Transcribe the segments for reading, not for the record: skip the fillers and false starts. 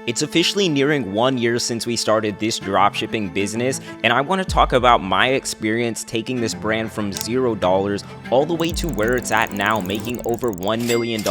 It's officially nearing 1 year since we started this dropshipping business, and I want to talk about my experience taking this brand from $0 all the way to where it's at now, making over $1 million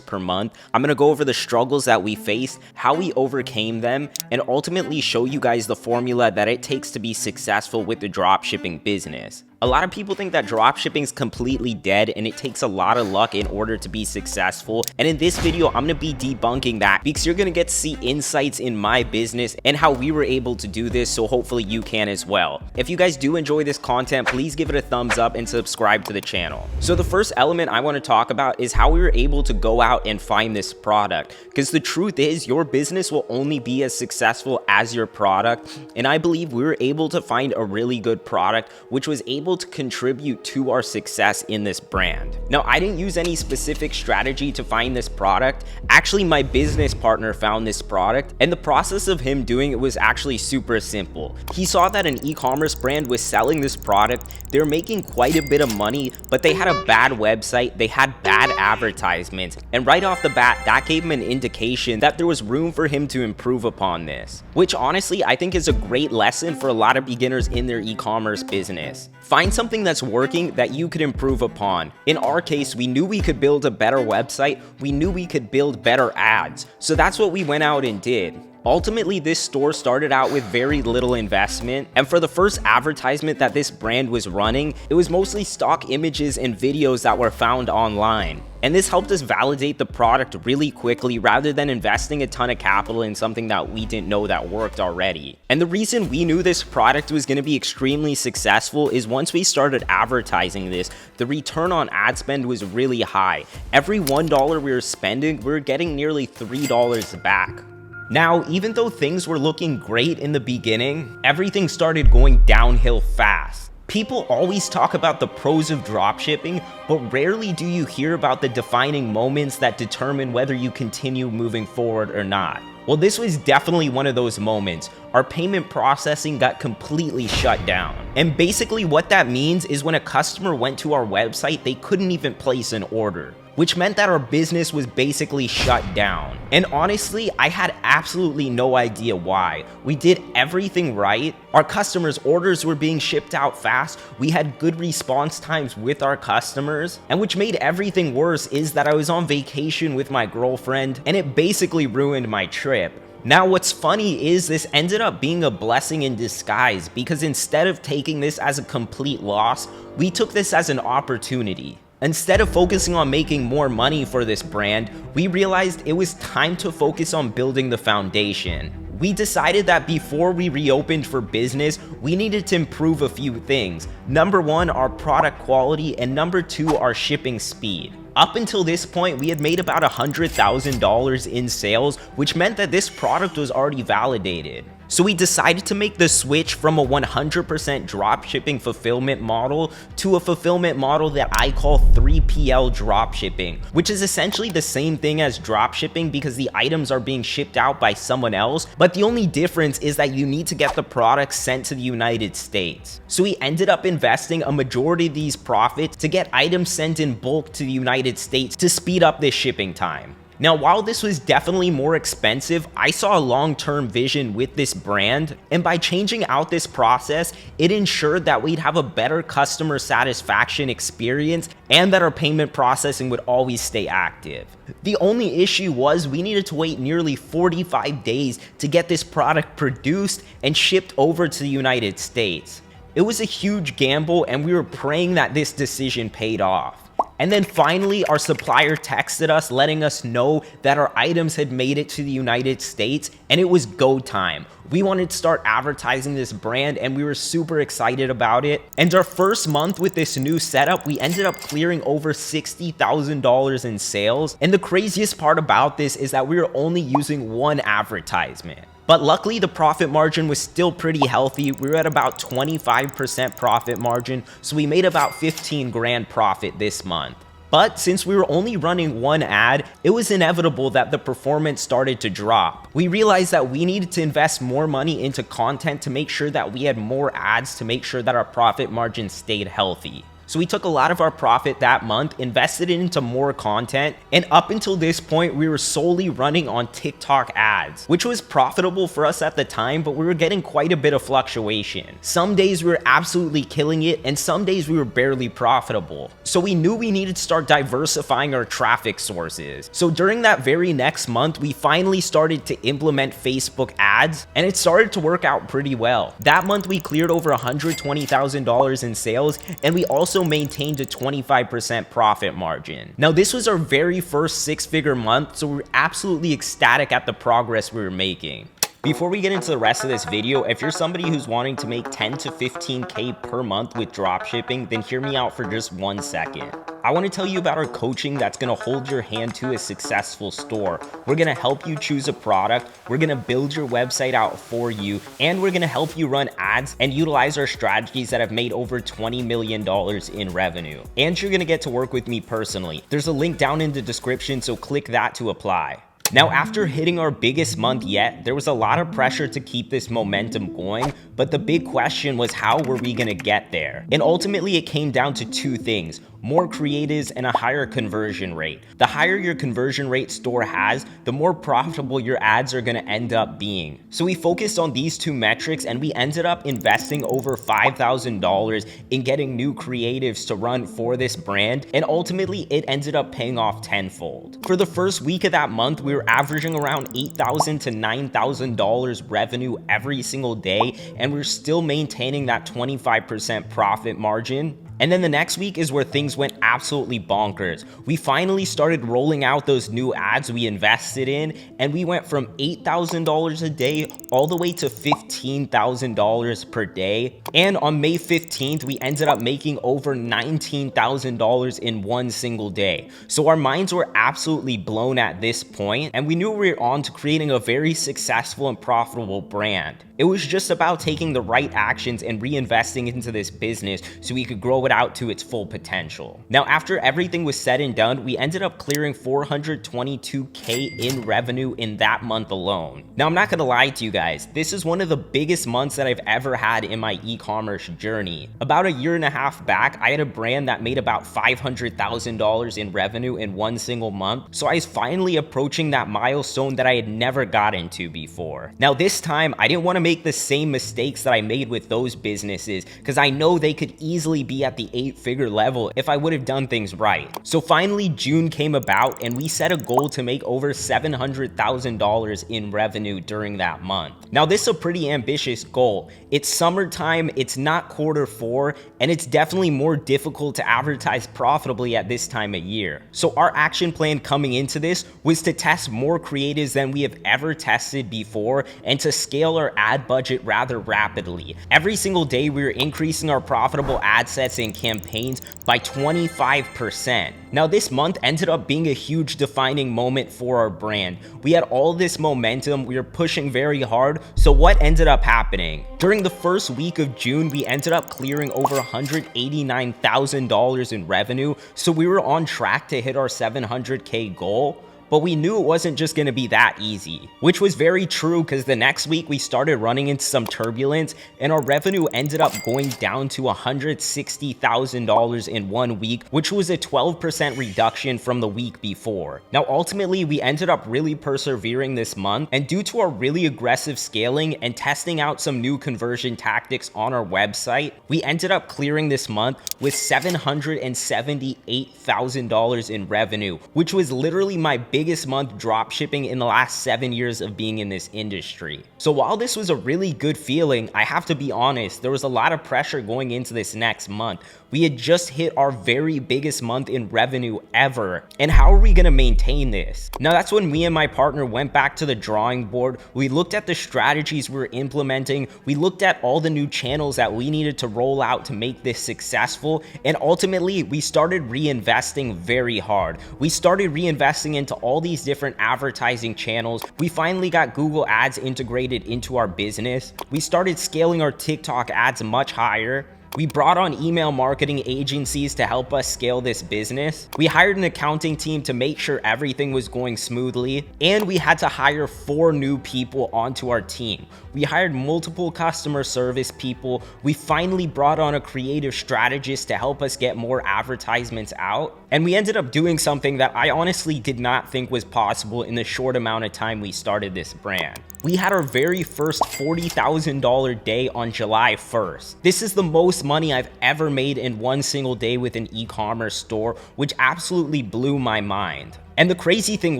per month. I'm going to go over the struggles that we faced, how we overcame them, and ultimately show you guys the formula that it takes to be successful with the dropshipping business. A lot of people think that dropshipping is completely dead and it takes a lot of luck in order to be successful. And in this video, I'm going to be debunking that because you're going to get to see insights in my business and how we were able to do this, so hopefully you can as well. If you guys do enjoy this content, please give it a thumbs up and subscribe to the channel. So the first element I want to talk about is how we were able to go out and find this product, because the truth is your business will only be as successful as your product. And I believe we were able to find a really good product which was able to contribute to our success in this brand. Now, I didn't use any specific strategy to find this product. Actually, my business partner found this product, and the process of him doing it was actually super simple. He saw that an e-commerce brand was selling this product. They were making quite a bit of money, but they had a bad website, they had bad advertisements, and right off the bat, that gave him an indication that there was room for him to improve upon this, which honestly I think is a great lesson for a lot of beginners in their e-commerce business. Find something that's working that you could improve upon. In our case, we knew we could build a better website, we knew we could build better ads, so that's what we went out and did. Ultimately, this store started out with very little investment, and for the first advertisement that this brand was running, it was mostly stock images and videos that were found online. And this helped us validate the product really quickly rather than investing a ton of capital in something that we didn't know that worked already. And the reason we knew this product was going to be extremely successful is once we started advertising this, the return on ad spend was really high. Every $1 we were spending, we were getting nearly $3 back. Now, even though things were looking great in the beginning, everything started going downhill fast. People always talk about the pros of dropshipping, but rarely do you hear about the defining moments that determine whether you continue moving forward or not. Well, this was definitely one of those moments. Our payment processing got completely shut down. And basically what that means is when a customer went to our website, they couldn't even place an order, which meant that our business was basically shut down. And honestly, I had absolutely no idea why. We did everything right. Our customers' orders were being shipped out fast. We had good response times with our customers. And which made everything worse is that I was on vacation with my girlfriend, and it basically ruined my trip. Now, what's funny is this ended up being a blessing in disguise, because instead of taking this as a complete loss, we took this as an opportunity. Instead of focusing on making more money for this brand, we realized it was time to focus on building the foundation. We decided that before we reopened for business, we needed to improve a few things. Number one, our product quality, and number two, our shipping speed. Up until this point, we had made about $100,000 in sales, which meant that this product was already validated. So we decided to make the switch from a 100% dropshipping fulfillment model to a fulfillment model that I call 3PL dropshipping, which is essentially the same thing as dropshipping because the items are being shipped out by someone else, but the only difference is that you need to get the product sent to the United States. So we ended up investing a majority of these profits to get items sent in bulk to the United States to speed up this shipping time. Now, while this was definitely more expensive, I saw a long-term vision with this brand, and by changing out this process, it ensured that we'd have a better customer satisfaction experience and that our payment processing would always stay active. The only issue was we needed to wait nearly 45 days to get this product produced and shipped over to the United States. It was a huge gamble, and we were praying that this decision paid off. And then finally, our supplier texted us letting us know that our items had made it to the United States and it was go time. We wanted to start advertising this brand and we were super excited about it. And our first month with this new setup, we ended up clearing over $60,000 in sales. And the craziest part about this is that we were only using one advertisement. But luckily, the profit margin was still pretty healthy. We were at about 25% profit margin, so we made about 15 grand profit this month. But since we were only running one ad, it was inevitable that the performance started to drop. We realized that we needed to invest more money into content to make sure that we had more ads to make sure that our profit margin stayed healthy. So we took a lot of our profit that month, invested it into more content, and up until this point, we were solely running on TikTok ads, which was profitable for us at the time, but we were getting quite a bit of fluctuation. Some days we were absolutely killing it, and some days we were barely profitable. So we knew we needed to start diversifying our traffic sources. So during that very next month, we finally started to implement Facebook ads, and it started to work out pretty well. That month, we cleared over $120,000 in sales, and we also maintained a 25% profit margin. Now, this was our very first six-figure month, so we're absolutely ecstatic at the progress we were making. Before we get into the rest of this video, if you're somebody who's wanting to make 10 to 15K per month with dropshipping, then hear me out for just 1 second. I want to tell you about our coaching that's going to hold your hand to a successful store. We're going to help you choose a product, we're going to build your website out for you, and we're going to help you run ads and utilize our strategies that have made over $20 million in revenue. And you're going to get to work with me personally. There's a link down in the description, so click that to apply. Now, after hitting our biggest month yet, there was a lot of pressure to keep this momentum going, but the big question was, how were we gonna get there? And ultimately, it came down to two things: more creatives and a higher conversion rate. The higher your conversion rate store has, the more profitable your ads are gonna end up being. So we focused on these two metrics, and we ended up investing over $5,000 in getting new creatives to run for this brand, and ultimately it ended up paying off tenfold. For the first week of that month, we were averaging around $8,000 to $9,000 revenue every single day, and we're still maintaining that 25% profit margin. And then the next week is where things went absolutely bonkers. We finally started rolling out those new ads we invested in, and we went from $8,000 a day all the way to $15,000 per day. And on May 15th, we ended up making over $19,000 in one single day. So our minds were absolutely blown at this point, and we knew we were on to creating a very successful and profitable brand. It was just about taking the right actions and reinvesting into this business so we could grow it out to its full potential. Now, after everything was said and done, we ended up clearing $422K in revenue in that month alone. Now, I'm not gonna lie to you guys, this is one of the biggest months that I've ever had in my e-commerce journey. About a year and a half back, I had a brand that made about $500,000 in revenue in one single month, so I was finally approaching that milestone that I had never gotten to before. Now, this time, I didn't want to make the same mistakes that I made with those businesses, because I know they could easily be at the 8-figure level if I would have done things right. So finally, June came about, and we set a goal to make over $700,000 in revenue during that month. Now, this is a pretty ambitious goal. It's summertime, it's not Q4, and it's definitely more difficult to advertise profitably at this time of year. So our action plan coming into this was to test more creatives than we have ever tested before, and to scale our ad budget rather rapidly. Every single day, we were increasing our profitable ad sets and campaigns by 25%. Now, this month ended up being a huge defining moment for our brand. We had all this momentum, we were pushing very hard, so what ended up happening? During the first week of June, we ended up clearing over $189,000 in revenue, so we were on track to hit our 700K goal. But we knew it wasn't just gonna be that easy, which was very true, because the next week we started running into some turbulence, and our revenue ended up going down to $160,000 in 1 week, which was a 12% reduction from the week before. Now, ultimately, we ended up really persevering this month, and due to our really aggressive scaling and testing out some new conversion tactics on our website, we ended up clearing this month with $778,000 in revenue, which was literally my biggest month drop shipping in the last 7 years of being in this industry. So while this was a really good feeling, I have to be honest, there was a lot of pressure going into this next month. We had just hit our very biggest month in revenue ever, and how are we gonna maintain this? Now, that's when me and my partner went back to the drawing board. We looked at the strategies we were implementing, we looked at all the new channels that we needed to roll out to make this successful, and ultimately, we started reinvesting very hard. We started reinvesting into all these different advertising channels. We finally got Google Ads integrated into our business. We started scaling our TikTok ads much higher. We brought on email marketing agencies to help us scale this business. We hired an accounting team to make sure everything was going smoothly. And we had to hire 4 new people onto our team. We hired multiple customer service people. We finally brought on a creative strategist to help us get more advertisements out. And we ended up doing something that I honestly did not think was possible in the short amount of time we started this brand. We had our very first $40,000 day on July 1st. This is the most money I've ever made in one single day with an e-commerce store, which absolutely blew my mind. And the crazy thing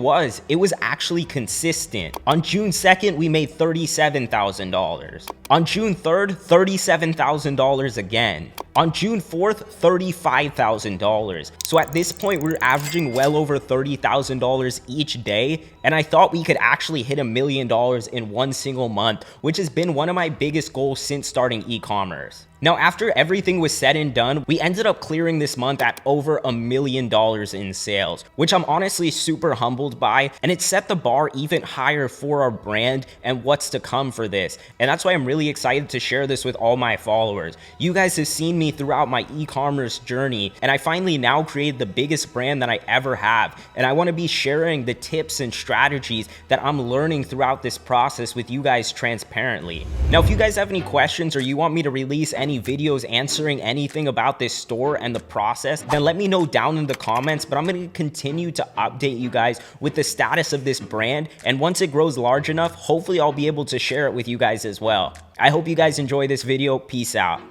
was, it was actually consistent. On June 2nd, we made $37,000. On June 3rd, $37,000 again. On June 4th, $35,000. So at this point, we're averaging well over $30,000 each day. And I thought we could actually hit $1 million in one single month, which has been one of my biggest goals since starting e-commerce. Now, after everything was said and done, we ended up clearing this month at over $1 million in sales, which I'm honestly super humbled by, and it set the bar even higher for our brand and what's to come for this. And that's why I'm really excited to share this with all my followers. You guys have seen me throughout my e-commerce journey, and I finally now created the biggest brand that I ever have. And I want to be sharing the tips and strategies that I'm learning throughout this process with you guys transparently. Now, if you guys have any questions or you want me to release any videos answering anything about this store and the process, then let me know down in the comments. But I'm going to continue to update you guys with the status of this brand, and once it grows large enough, hopefully I'll be able to share it with you guys as well. I hope you guys enjoy this video. Peace out.